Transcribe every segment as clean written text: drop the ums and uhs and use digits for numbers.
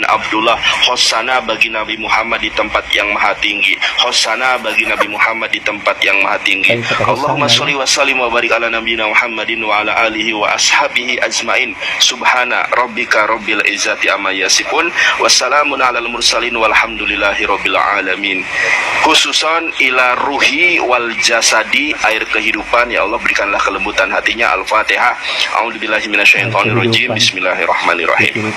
Abdullah, Hosana bagi Nabi Muhammad di tempat yang maha tinggi, Hosana bagi Nabi Muhammad di tempat yang maha tinggi. Allahumma sholli wa sallim wa barik ala nabiyina Muhammadin wa ala alihi wa ashabihi ajmain. Subhana rabbika rabbil izzati amma yasifun, wassalamun alal mursalin walhamdulillahi rabbil alamin. Khususan ila ruhi wal jasadi, air kehidupan, ya Allah berikanlah kelembutan hatinya. Al-Fatihah. A'udzubillahi minasyaitonir rajim. Bismillahirrahmanirrahim.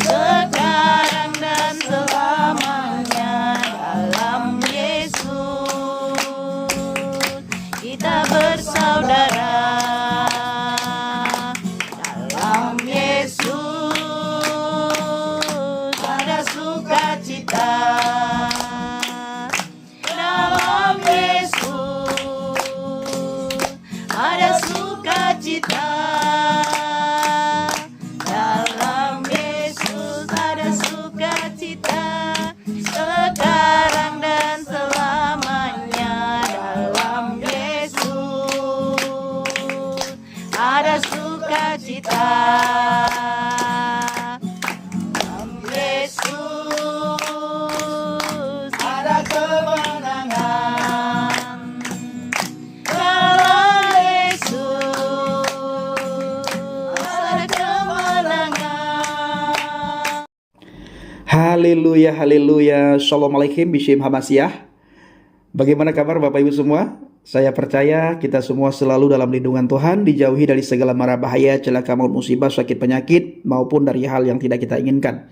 Sekarang dan selamanya dalam Yesus kita bersaudara, dalam Yesus ada sukacita, dalam Yesus ada sukacita. Sekarang dan selamanya dalam Yesus ada sukacita, dalam Yesus ada kemenangan, dalam Yesus ada kemenangan. Haleluya, haleluya. Shalom alaikum, Bishim Hamasyah. Bagaimana kabar Bapak Ibu semua? Saya percaya kita semua selalu dalam lindungan Tuhan, dijauhi dari segala mara bahaya, celaka maut, musibah, sakit, penyakit, maupun dari hal yang tidak kita inginkan.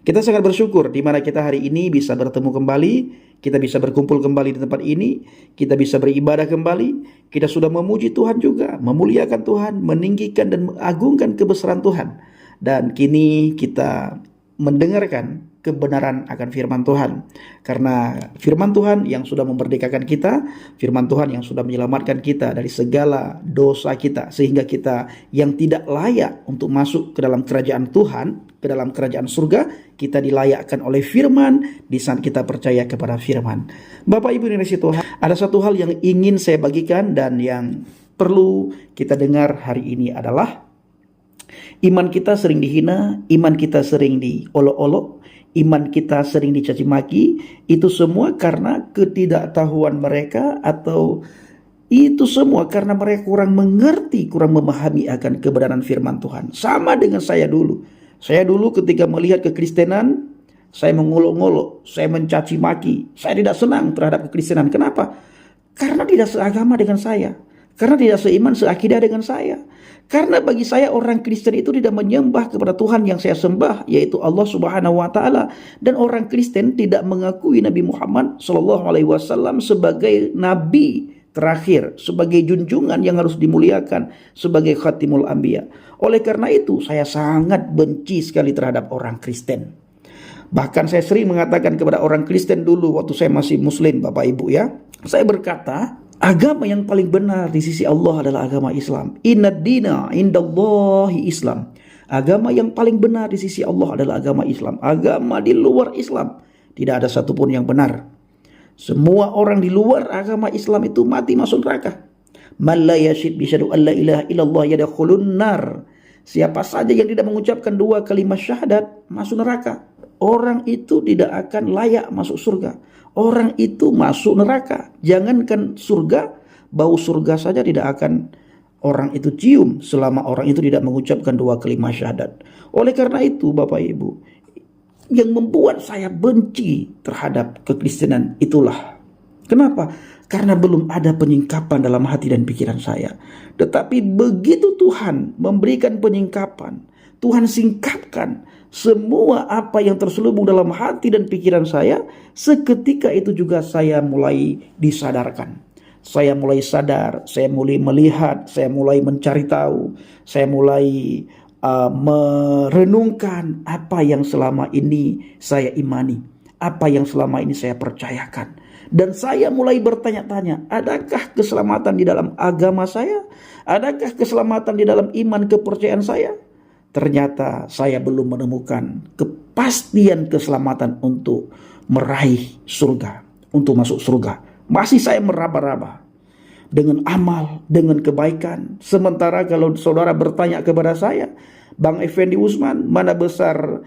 Kita sangat bersyukur di mana kita hari ini bisa bertemu kembali, kita bisa berkumpul kembali di tempat ini, kita bisa beribadah kembali, kita sudah memuji Tuhan juga, memuliakan Tuhan, meninggikan dan mengagungkan kebesaran Tuhan. Dan kini kita mendengarkan kebenaran akan firman Tuhan, karena firman Tuhan yang sudah memerdekakan kita, firman Tuhan yang sudah menyelamatkan kita dari segala dosa kita, sehingga kita yang tidak layak untuk masuk ke dalam kerajaan Tuhan, ke dalam kerajaan surga, kita dilayakkan oleh firman di saat kita percaya kepada firman. Bapak Ibu yang dikasihi Tuhan, ada satu hal yang ingin saya bagikan dan yang perlu kita dengar hari ini adalah iman kita sering dihina, iman kita sering diolok-olok, iman kita sering dicaci maki. Itu semua karena ketidaktahuan mereka, atau itu semua karena mereka kurang mengerti, kurang memahami akan kebenaran firman Tuhan. Sama dengan saya dulu. Saya dulu ketika melihat kekristenan, saya mengolok-olok, saya mencaci maki. Saya tidak senang terhadap kekristenan. Kenapa? Karena tidak seagama dengan saya. Karena tidak seiman, seakidah dengan saya. Karena bagi saya orang Kristen itu tidak menyembah kepada Tuhan yang saya sembah, yaitu Allah Subhanahu wa taala, dan orang Kristen tidak mengakui Nabi Muhammad sallallahu alaihi wasallam sebagai nabi terakhir, sebagai junjungan yang harus dimuliakan, sebagai khatimul anbiya. Oleh karena itu, saya sangat benci sekali terhadap orang Kristen. Bahkan saya sering mengatakan kepada orang Kristen dulu waktu saya masih muslim, Bapak Ibu ya. Saya berkata, agama yang paling benar di sisi Allah adalah agama Islam. Innad dina indallahi Islam. Agama yang paling benar di sisi Allah adalah agama Islam. Agama di luar Islam tidak ada satupun yang benar. Semua orang di luar agama Islam itu mati masuk neraka. Man la yashhadu bisyadu an la ilaha illallah yadkhulun nar. Siapa saja yang tidak mengucapkan dua kalimat syahadat masuk neraka. Orang itu tidak akan layak masuk surga. Orang itu masuk neraka. Jangankan surga, bau surga saja tidak akan orang itu cium selama orang itu tidak mengucapkan dua kalimat syahadat. Oleh karena itu Bapak Ibu, yang membuat saya benci terhadap kekristenan itulah. Kenapa? Karena belum ada penyingkapan dalam hati dan pikiran saya. Tetapi begitu Tuhan memberikan penyingkapan, Tuhan singkapkan semua apa yang terselubung dalam hati dan pikiran saya, seketika itu juga saya mulai disadarkan. Saya mulai sadar, saya mulai melihat, saya mulai mencari tahu, saya mulai merenungkan apa yang selama ini saya imani, apa yang selama ini saya percayakan. Dan saya mulai bertanya-tanya, adakah keselamatan di dalam agama saya? Adakah keselamatan di dalam iman kepercayaan saya? Ternyata saya belum menemukan kepastian keselamatan untuk meraih surga, untuk masuk surga. Masih saya meraba-raba. dengan amal, dengan kebaikan. Sementara kalau saudara bertanya kepada saya, Bang Effendi Usman, mana besar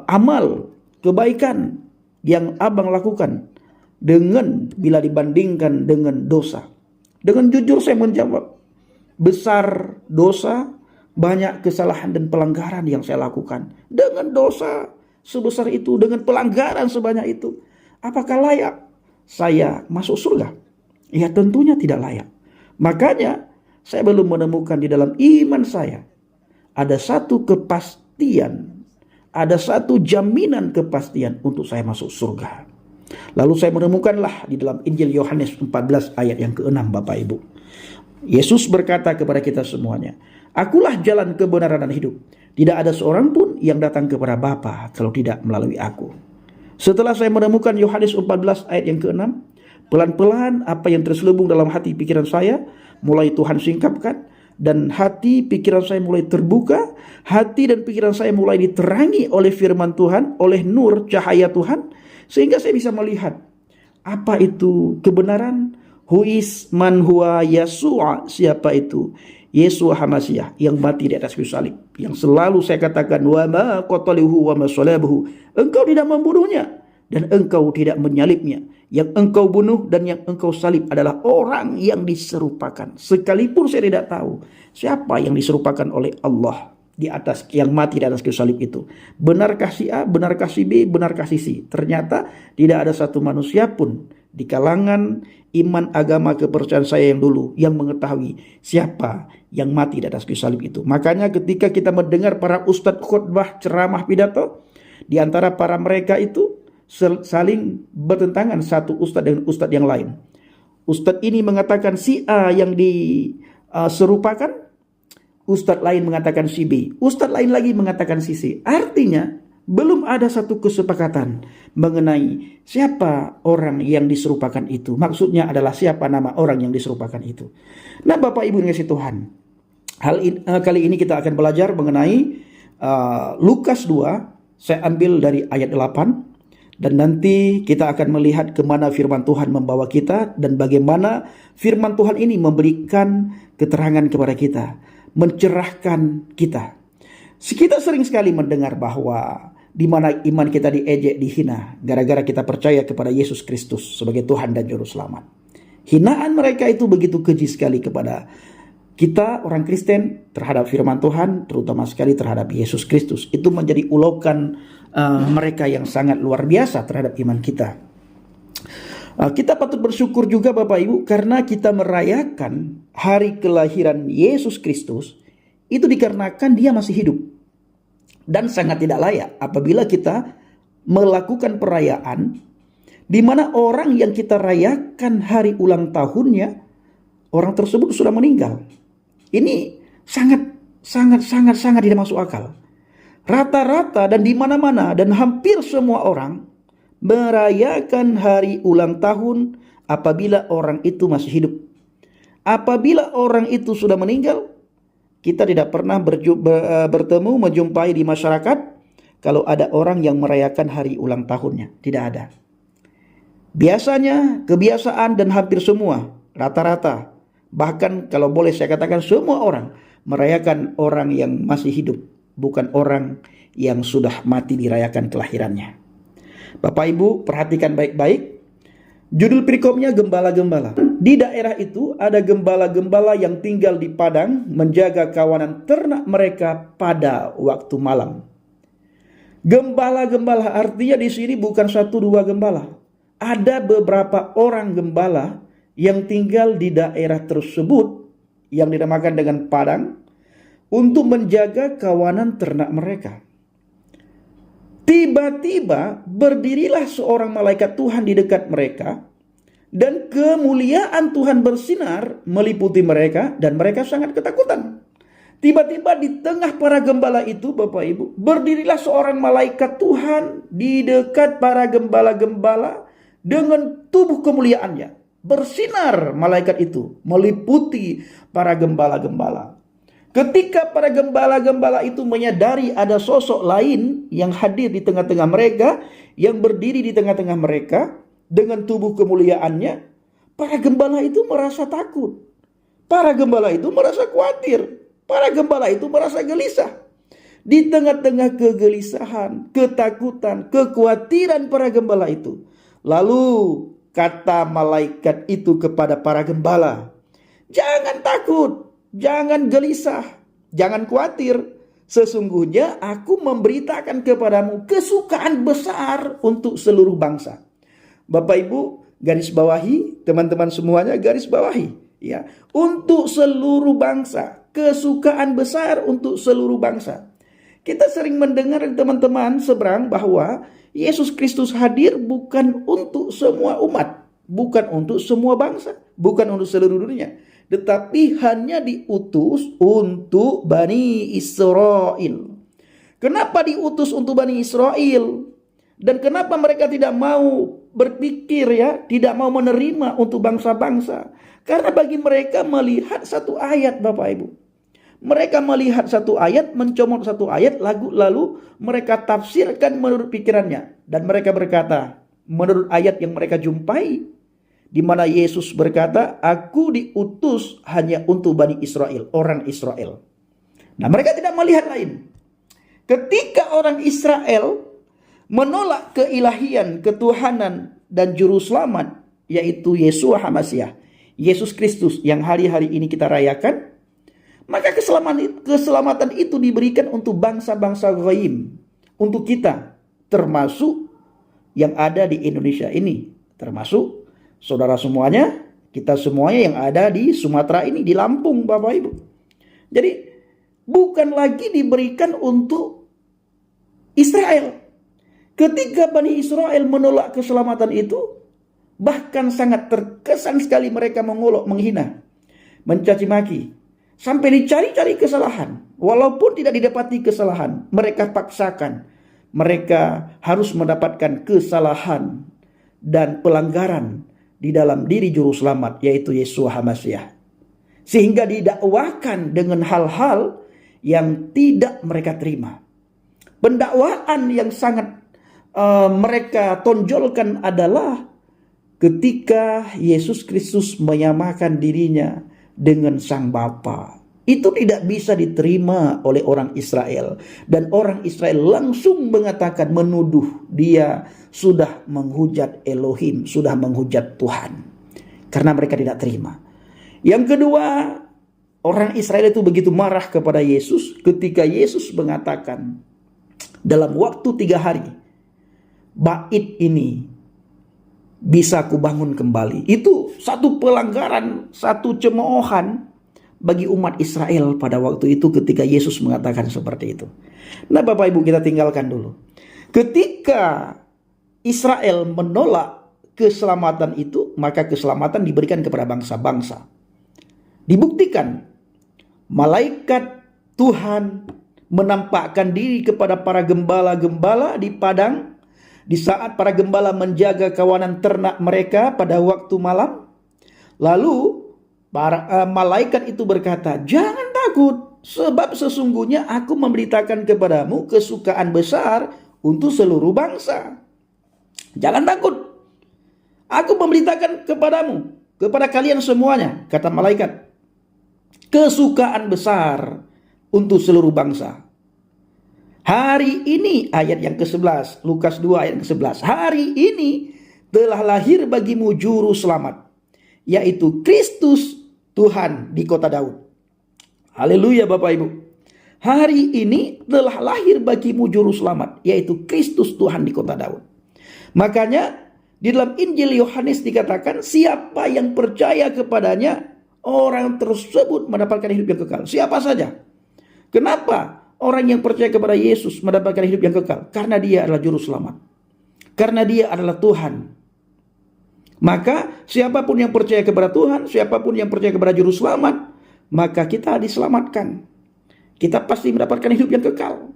amal, kebaikan yang abang lakukan dengan bila dibandingkan dengan dosa? Dengan jujur saya menjawab, besar dosa, banyak kesalahan dan pelanggaran yang saya lakukan. Dengan dosa sebesar itu, dengan pelanggaran sebanyak itu, apakah layak saya masuk surga? Ya tentunya tidak layak. Makanya saya belum menemukan di dalam iman saya ada satu kepastian, ada satu jaminan kepastian untuk saya masuk surga. Lalu saya menemukanlah di dalam Injil Yohanes 14 ayat yang ke-6, Bapak Ibu. Yesus berkata kepada kita semuanya, "Akulah jalan, kebenaran, dan hidup. Tidak ada seorang pun yang datang kepada Bapa kalau tidak melalui aku." Setelah saya menemukan Yohanes 14 ayat yang ke-6, pelan-pelan apa yang terselubung dalam hati pikiran saya mulai Tuhan singkapkan, dan hati pikiran saya mulai terbuka, hati dan pikiran saya mulai diterangi oleh firman Tuhan, oleh nur cahaya Tuhan, sehingga saya bisa melihat apa itu kebenaran. Who is man huwa Yesua, siapa itu Yesua Hamasiah yang mati di atas kayu salib, yang selalu saya katakan, wa ma qataluhu wa ma salabuhu, engkau tidak membunuhnya dan engkau tidak menyalibnya. Yang engkau bunuh dan yang engkau salib adalah orang yang diserupakan. Sekalipun saya tidak tahu siapa yang diserupakan oleh Allah di atas, yang mati di atas kayu salib itu. Benarkah si A, benarkah si B, benarkah si C? Ternyata tidak ada satu manusia pun di kalangan iman agama kepercayaan saya yang dulu yang mengetahui siapa yang mati di atas kayu salib itu. Makanya ketika kita mendengar para ustadz khutbah, ceramah, pidato, di antara para mereka itu saling bertentangan satu ustadz dengan ustadz yang lain. Ustadz ini mengatakan si A yang diserupakan, ustadz lain mengatakan si B, ustadz lain lagi mengatakan si C. Artinya belum ada satu kesepakatan mengenai siapa orang yang diserupakan itu. Maksudnya adalah siapa nama orang yang diserupakan itu. Nah, Bapak Ibu yang dikasihi Tuhan, kali ini kita akan belajar mengenai Lukas 2. Saya ambil dari ayat 8. Dan nanti kita akan melihat kemana firman Tuhan membawa kita, dan bagaimana firman Tuhan ini memberikan keterangan kepada kita, mencerahkan kita. Kita sering sekali mendengar bahwa di mana iman kita diejek, dihina, gara-gara kita percaya kepada Yesus Kristus sebagai Tuhan dan Juru Selamat. Hinaan mereka itu begitu keji sekali kepada kita orang Kristen terhadap firman Tuhan, terutama sekali terhadap Yesus Kristus. Itu menjadi ulokan mereka yang sangat luar biasa terhadap iman kita. Kita patut bersyukur juga Bapak Ibu, karena kita merayakan hari kelahiran Yesus Kristus itu dikarenakan dia masih hidup. Dan sangat tidak layak apabila kita melakukan perayaan di mana orang yang kita rayakan hari ulang tahunnya, orang tersebut sudah meninggal. Ini sangat tidak masuk akal. Rata-rata dan di mana-mana dan hampir semua orang merayakan hari ulang tahun apabila orang itu masih hidup. Apabila orang itu sudah meninggal, kita tidak pernah bertemu, menjumpai di masyarakat kalau ada orang yang merayakan hari ulang tahunnya. Tidak ada. Biasanya, kebiasaan dan hampir semua, rata-rata, bahkan kalau boleh saya katakan semua orang merayakan orang yang masih hidup, bukan orang yang sudah mati dirayakan kelahirannya. Bapak Ibu perhatikan baik-baik. Judul perikopnya gembala-gembala. Di daerah itu ada gembala-gembala yang tinggal di padang menjaga kawanan ternak mereka pada waktu malam. Gembala-gembala artinya di sini bukan 1-2 gembala. Ada beberapa orang gembala yang tinggal di daerah tersebut yang dinamakan dengan padang untuk menjaga kawanan ternak mereka. Tiba-tiba berdirilah seorang malaikat Tuhan di dekat mereka, dan kemuliaan Tuhan bersinar meliputi mereka, dan mereka sangat ketakutan. Tiba-tiba di tengah para gembala itu, Bapak Ibu, berdirilah seorang malaikat Tuhan di dekat para gembala-gembala dengan tubuh kemuliaannya. Bersinar malaikat itu meliputi para gembala-gembala. Ketika para gembala-gembala itu menyadari ada sosok lain yang hadir di tengah-tengah mereka, yang berdiri di tengah-tengah mereka dengan tubuh kemuliaannya, para gembala itu merasa takut. Para gembala itu merasa khawatir. Para gembala itu merasa gelisah. Di tengah-tengah kegelisahan, ketakutan, kekhawatiran para gembala itu, lalu kata malaikat itu kepada para gembala, "Jangan takut, jangan gelisah, jangan khawatir. Sesungguhnya aku memberitakan kepadamu kesukaan besar untuk seluruh bangsa." Bapak Ibu, garis bawahi, teman-teman semuanya garis bawahi. Ya, untuk seluruh bangsa, kesukaan besar untuk seluruh bangsa. Kita sering mendengar teman-teman seberang bahwa Yesus Kristus hadir bukan untuk semua umat, bukan untuk semua bangsa, bukan untuk seluruh dunia, tetapi hanya diutus untuk Bani Israel. Kenapa diutus untuk Bani Israel? Dan kenapa mereka tidak mau berpikir, ya, tidak mau menerima untuk bangsa-bangsa? Karena bagi mereka melihat satu ayat, Bapak Ibu. Mereka melihat satu ayat, mencomot satu ayat, lalu mereka tafsirkan menurut pikirannya. Dan mereka berkata, menurut ayat yang mereka jumpai, di mana Yesus berkata, "Aku diutus hanya untuk Bani Israel," orang Israel. Nah, mereka tidak melihat lain. Ketika orang Israel menolak keilahian, ketuhanan, dan juru selamat, yaitu Yeshua HaMasyiah, Yesus Kristus yang hari-hari ini kita rayakan, maka keselamatan itu diberikan untuk bangsa-bangsa ghaib, untuk kita, termasuk yang ada di Indonesia ini, termasuk saudara semuanya, kita semuanya yang ada di Sumatera ini, di Lampung, Bapak Ibu. Jadi bukan lagi diberikan untuk Israel. Ketika Bani Israel menolak keselamatan itu, bahkan sangat terkesan sekali mereka mengolok, menghina, mencaci maki, sampai dicari-cari kesalahan. Walaupun tidak didapati kesalahan, mereka paksakan. Mereka harus mendapatkan kesalahan dan pelanggaran di dalam diri juru selamat, yaitu Yeshua HaMasyiah. Sehingga didakwakan dengan hal-hal yang tidak mereka terima. Pendakwaan yang sangat mereka tonjolkan adalah ketika Yesus Kristus menyamakan dirinya dengan Sang Bapa. Itu tidak bisa diterima oleh orang Israel. Dan orang Israel langsung mengatakan, menuduh dia sudah menghujat Elohim, sudah menghujat Tuhan. Karena mereka tidak terima. Yang kedua, orang Israel itu begitu marah kepada Yesus ketika Yesus mengatakan, dalam waktu 3 hari, bait ini bisa kubangun kembali. Itu satu pelanggaran, satu cemoohan bagi umat Israel pada waktu itu ketika Yesus mengatakan seperti itu. Nah, Bapak Ibu, kita tinggalkan dulu. Ketika Israel menolak keselamatan itu, maka keselamatan diberikan kepada bangsa-bangsa. Dibuktikan malaikat Tuhan menampakkan diri kepada para gembala-gembala di padang di saat para gembala menjaga kawanan ternak mereka pada waktu malam. Lalu para malaikat itu berkata, "Jangan takut, sebab sesungguhnya aku memberitakan kepadamu kesukaan besar untuk seluruh bangsa." Jangan takut, aku memberitakan kepadamu, kepada kalian semuanya, kata malaikat, kesukaan besar untuk seluruh bangsa. Hari ini, ayat yang ke-11, Lukas 2 ayat ke-11. Hari ini telah lahir bagimu juru selamat, yaitu Kristus Tuhan di kota Daud. Haleluya, Bapak Ibu. Hari ini telah lahir bagimu juru selamat, yaitu Kristus Tuhan di kota Daud. Makanya di dalam Injil Yohanes dikatakan, siapa yang percaya kepadanya, orang tersebut mendapatkan hidup yang kekal. Siapa saja. Kenapa orang yang percaya kepada Yesus mendapatkan hidup yang kekal? Karena dia adalah juru selamat. Karena dia adalah Tuhan. Maka siapapun yang percaya kepada Tuhan, siapapun yang percaya kepada juru selamat, maka kita diselamatkan. Kita pasti mendapatkan hidup yang kekal.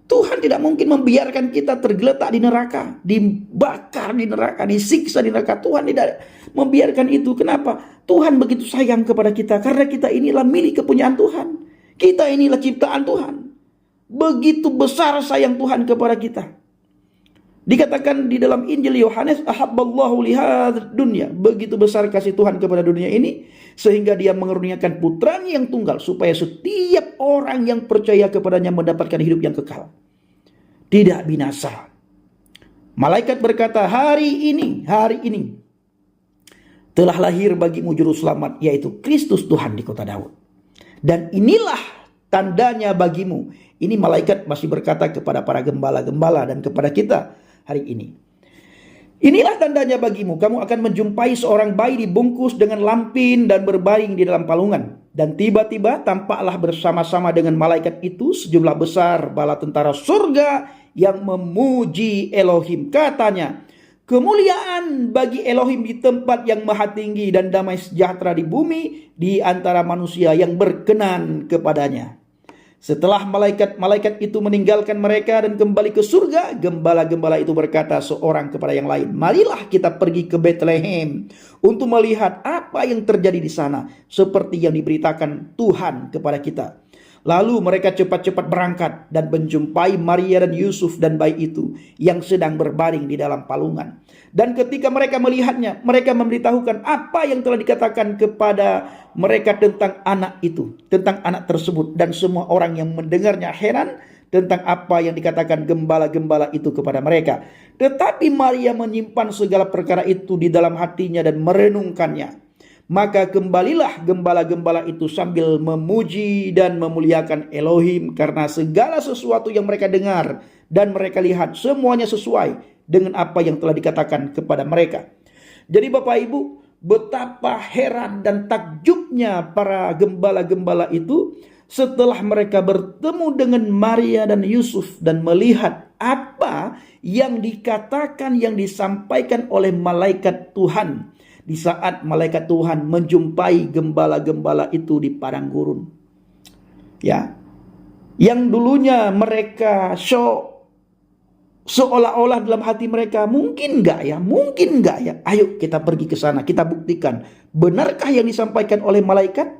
Tuhan tidak mungkin membiarkan kita tergeletak di neraka, dibakar di neraka, disiksa di neraka. Tuhan tidak membiarkan itu. Kenapa? Tuhan begitu sayang kepada kita, karena kita inilah milik kepunyaan Tuhan. Kita inilah ciptaan Tuhan. Begitu besar sayang Tuhan kepada kita. Dikatakan di dalam Injil Yohanes, ahabballahu lihadzal dunya, begitu besar kasih Tuhan kepada dunia ini sehingga dia mengaruniakan putranya yang tunggal supaya setiap orang yang percaya kepadanya mendapatkan hidup yang kekal, tidak binasa. Malaikat berkata, hari ini telah lahir bagimu juru selamat, yaitu Kristus Tuhan di kota Daud. Dan inilah tandanya bagimu. Ini malaikat masih berkata kepada para gembala-gembala dan kepada kita hari ini. Inilah tandanya bagimu, kamu akan menjumpai seorang bayi dibungkus dengan lampin dan berbaring di dalam palungan. Dan tiba-tiba tampaklah bersama-sama dengan malaikat itu sejumlah besar bala tentara surga yang memuji Elohim. Katanya, kemuliaan bagi Elohim di tempat yang maha tinggi dan damai sejahtera di bumi di antara manusia yang berkenan kepadanya. Setelah malaikat-malaikat itu meninggalkan mereka dan kembali ke surga, gembala-gembala itu berkata seorang kepada yang lain, marilah kita pergi ke Betlehem untuk melihat apa yang terjadi di sana, seperti yang diberitakan Tuhan kepada kita. Lalu mereka cepat-cepat berangkat dan menjumpai Maria dan Yusuf dan bayi itu yang sedang berbaring di dalam palungan. Dan ketika mereka melihatnya, mereka memberitahukan apa yang telah dikatakan kepada mereka tentang anak itu, tentang anak tersebut. Dan semua orang yang mendengarnya heran tentang apa yang dikatakan gembala-gembala itu kepada mereka. Tetapi Maria menyimpan segala perkara itu di dalam hatinya dan merenungkannya. Maka kembalilah gembala-gembala itu sambil memuji dan memuliakan Elohim karena segala sesuatu yang mereka dengar dan mereka lihat semuanya sesuai dengan apa yang telah dikatakan kepada mereka. Jadi Bapak Ibu, betapa heran dan takjubnya para gembala-gembala itu setelah mereka bertemu dengan Maria dan Yusuf dan melihat apa yang dikatakan, yang disampaikan oleh malaikat Tuhan. Di saat malaikat Tuhan menjumpai gembala-gembala itu di padang gurun. Ya. Yang dulunya mereka seolah-olah dalam hati mereka, mungkin enggak ya? Mungkin enggak ya? Ayo kita pergi ke sana, kita buktikan. Benarkah yang disampaikan oleh malaikat?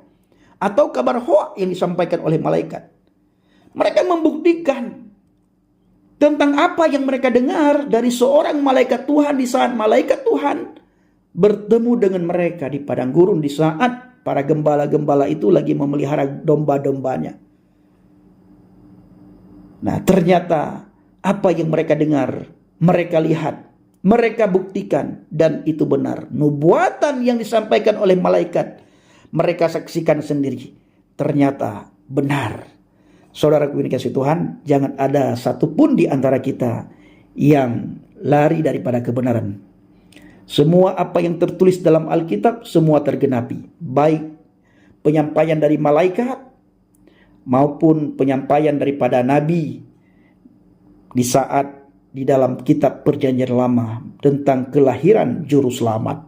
Atau kabar hoak yang disampaikan oleh malaikat? Mereka membuktikan tentang apa yang mereka dengar dari seorang malaikat Tuhan di saat malaikat Tuhan bertemu dengan mereka di padang gurun di saat para gembala-gembala itu lagi memelihara domba-dombanya. Nah, ternyata apa yang mereka dengar, mereka lihat, mereka buktikan, dan itu benar. Nubuatan yang disampaikan oleh malaikat, mereka saksikan sendiri. Ternyata benar. Saudaraku yang dikasihi Tuhan, jangan ada satupun di antara kita yang lari daripada kebenaran. Semua apa yang tertulis dalam Alkitab semua tergenapi, baik penyampaian dari malaikat maupun penyampaian daripada nabi di saat di dalam kitab Perjanjian Lama tentang kelahiran juru selamat.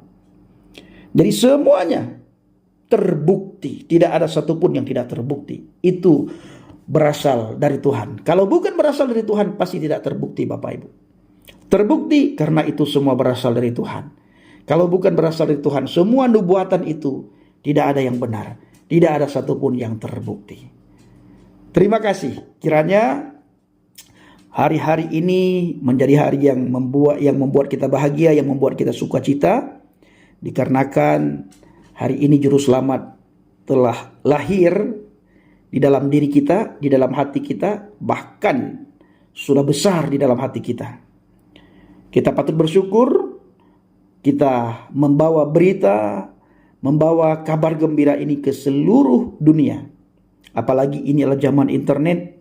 Jadi semuanya terbukti, tidak ada satupun yang tidak terbukti. Itu berasal dari Tuhan. Kalau bukan berasal dari Tuhan, pasti tidak terbukti, Bapak Ibu. Terbukti karena itu semua berasal dari Tuhan. Kalau bukan berasal dari Tuhan, semua nubuatan itu tidak ada yang benar. Tidak ada satupun yang terbukti. Terima kasih. Kiranya hari-hari ini menjadi hari yang membuat kita bahagia, yang membuat kita sukacita. Dikarenakan hari ini Juru Selamat telah lahir di dalam diri kita, di dalam hati kita, bahkan sudah besar di dalam hati kita. Kita patut bersyukur, kita membawa berita, membawa kabar gembira ini ke seluruh dunia. Apalagi ini adalah zaman internet,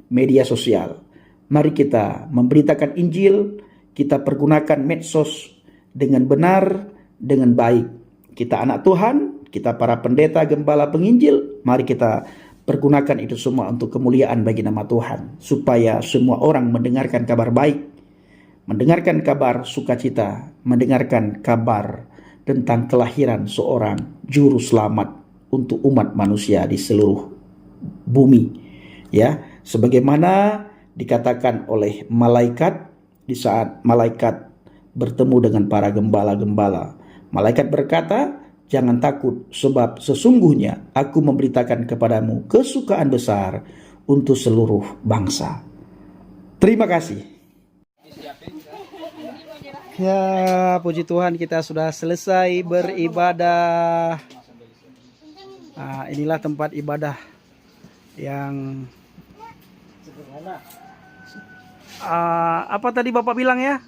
media sosial. Mari kita memberitakan Injil, kita pergunakan medsos dengan benar, dengan baik. Kita anak Tuhan, kita para pendeta, gembala, penginjil, mari kita pergunakan itu semua untuk kemuliaan bagi nama Tuhan. Supaya semua orang mendengarkan kabar baik, mendengarkan kabar sukacita, mendengarkan kabar tentang kelahiran seorang juru selamat untuk umat manusia di seluruh bumi. Ya, sebagaimana dikatakan oleh malaikat di saat malaikat bertemu dengan para gembala-gembala. Malaikat berkata, jangan takut sebab sesungguhnya aku memberitakan kepadamu kesukaan besar untuk seluruh bangsa. Terima kasih. Ya, puji Tuhan kita sudah selesai beribadah. Nah, inilah tempat ibadah yang apa tadi Bapak bilang ya?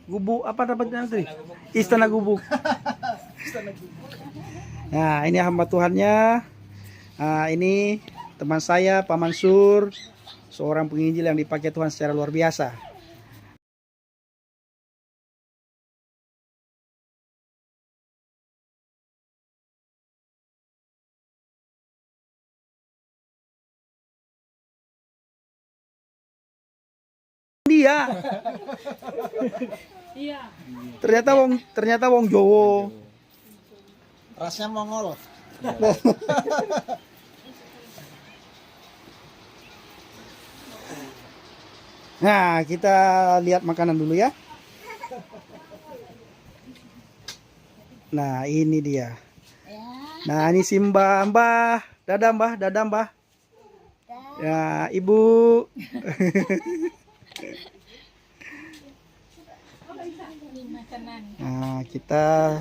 Gubuk apa namanya tadi? Istana gubuk. Nah, ini hamba Tuhannya. Nah, ini teman saya Pak Mansur, seorang penginjil yang dipakai Tuhan secara luar biasa. Dia. Iya. Ternyata wong Jowo. Rasnya Mongol. Nah, kita lihat makanan dulu ya. Nah, ini dia. Nah, ini si Mbah. Dadah Mbah. Ya, Ibu. Nah, kita